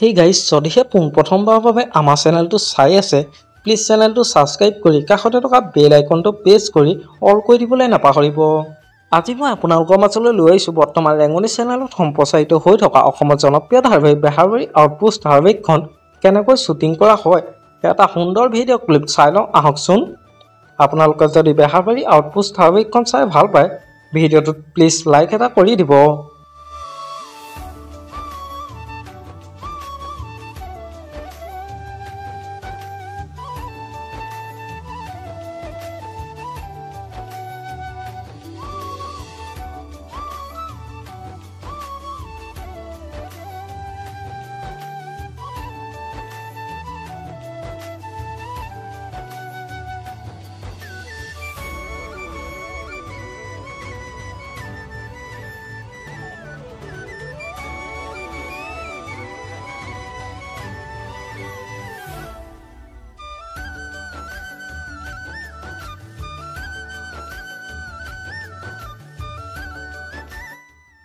Hey guys, যদিহে পোনপ্ৰথমবাৰৰ বাবে আমাৰ চেনেলটো চাই আছে, প্লিজ চেনেলটো সাবস্ক্ৰাইব কৰি কাষতে থকা বেল আইকনটো প্ৰেছ কৰি অল কৰি দিবলৈ নাপাহৰিব। আজি মই আপোনালোকৰ মাজলৈ লৈ আহিছোঁ বৰ্তমান ৰেঙনি চেনেলত সম্প্ৰচাৰিত হৈ থকা অসমৰ জনপ্ৰিয় ধাৰাবাহিক বেহাৰবাৰী আউটপোষ্ট ধাৰাবাহিকখন কেনেকৈ শ্বুটিং কৰা হয় এটা সুন্দৰ ভিডিঅ' ক্লিপ চাই লওঁ আহকচোন। আপোনালোকে যদি বেহাৰবাৰী আউটপোষ্ট ধাৰাবাহিকখন চাই ভাল পায়, ভিডিঅ'টোত প্লিজ লাইক এটা কৰি দিব।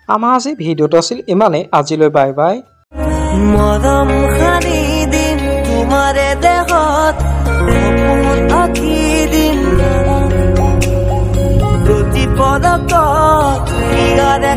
আমাৰ আজি ভিডিঅ'টো আছিল ইমানেই। আজিলৈ বাই বাই। মৰম খানি দিম তোমাৰে দেহত সপোন আঁকি দিম প্ৰতি পদকত ইয়াৰে